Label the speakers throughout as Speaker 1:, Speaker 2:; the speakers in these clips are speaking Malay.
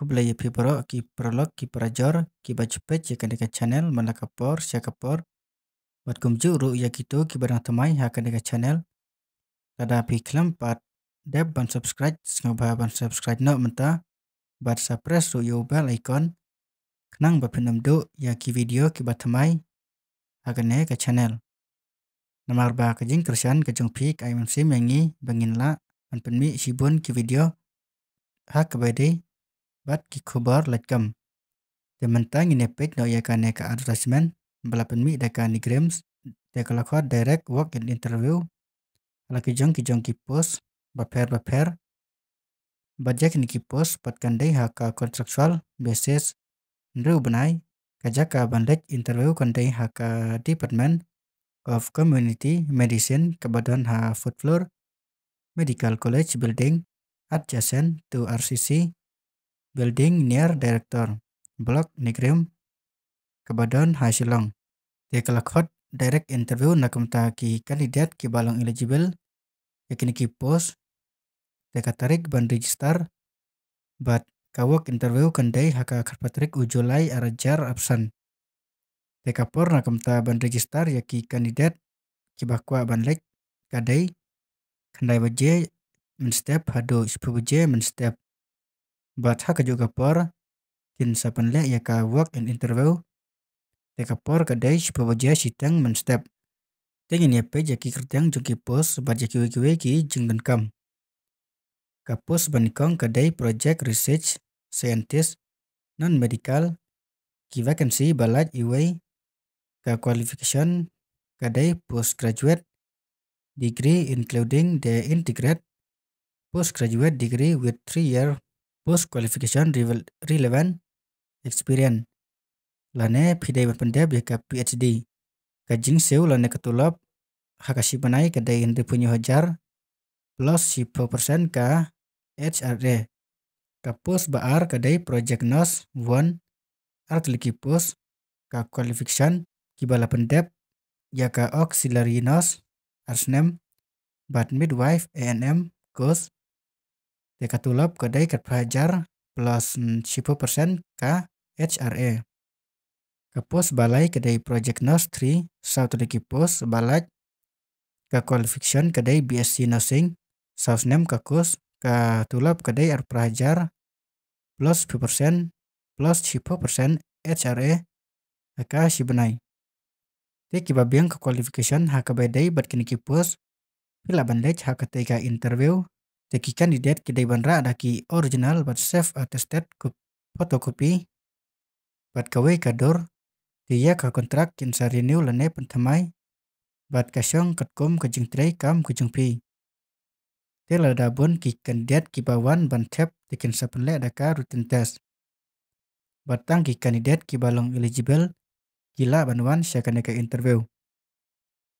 Speaker 1: Kublai pibro ki prolog ki prajor ki bachupet ya kadeka channel mana kapor sya kapor bat kumju ru ya gitu ki barang tamai ha kadeka channel tada piklam pat deb ban subscribe ngaba ban subscribe no menta bat suppress ru yo bell icon knang ba pinam do ya ki video ki batamai ha ka channel namar ba ka jing kersan ka jong pik ay sim yangi bangin la an penmi sibun ki video ha ka bade bat ki khubar lakam Temantang ini page no ya ka advertisement balapan mi deka ni grams deka lakot direct work in interview ala ki jong ki post baper bajak ni ki post pat kandai haka contractual basis nru benai kajaka bandek interview kandai haka department of community medicine kebadan ha food floor medical college building adjacent to RCC building near director block Nigram kebadan ha Shillong. Dia kelakot direct interview nakamta ki kandidat ki balong eligible yakini ki post dia katarik ban register but kawak interview kandai haka karpatrik ujulai arajar absen. Dia kapor nakamta ban register yaki kandidat ki bakwa ban lek kadai kandai baje men step hado ispu baje men step but haka juga por tin sapan lek yaka work and interview tekapor kadai sipawaja sitang men step. Tengin ya page ki kertang jungki post baja ki jeng dan kam. Kapos banikong kadai project research scientist non medical ki vacancy balaj iway ka qualification kadai postgraduate degree including the integrate postgraduate degree with 3-year post qualification relevant experience. Lane pidai pendab ya ka PhD. Kajing sew lane ketulap hakashi banai kadai indri punya hajar plus 10% ka HRA. Kapos baar kadai project nos 1 artliki pos ka qualification kibala pendab ya ka auxiliary nos arsnem bat midwife ANM course. Tekatulap kadai kat hajar plus 10% ka HRA. Kapos balai kadai project nos 3 South Liki Pos balaj ka qualification kadai BSc nursing sausnem ka kos ka tulap kadai ar prajar plus 10% plus 10% HRA haka sibanai. Te kibabiang ka qualification haka badai bat kini ki pos pila bandej haka teka interview teki kandidat kidai banra daki original bat self attested photocopy bat kawai kador dia ka kontrak kin sa renew lane pentamai bat kasyong katkom kajing tray kam kujung pi. Tela dabon ki kandidat ki bawan ban tap tekin sa penle daka rutin test. Batang ki kandidat ki balong eligible kila banwan sya ka interview.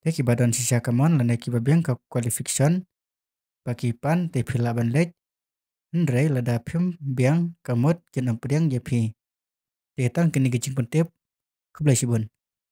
Speaker 1: Te ki badan sisya kamon lane ki babiang ka qualification baki pan te pila ban lej ndre lada pim biang kamot kin ampediang jepi. Te tang kini gijing pentep kublai sibun.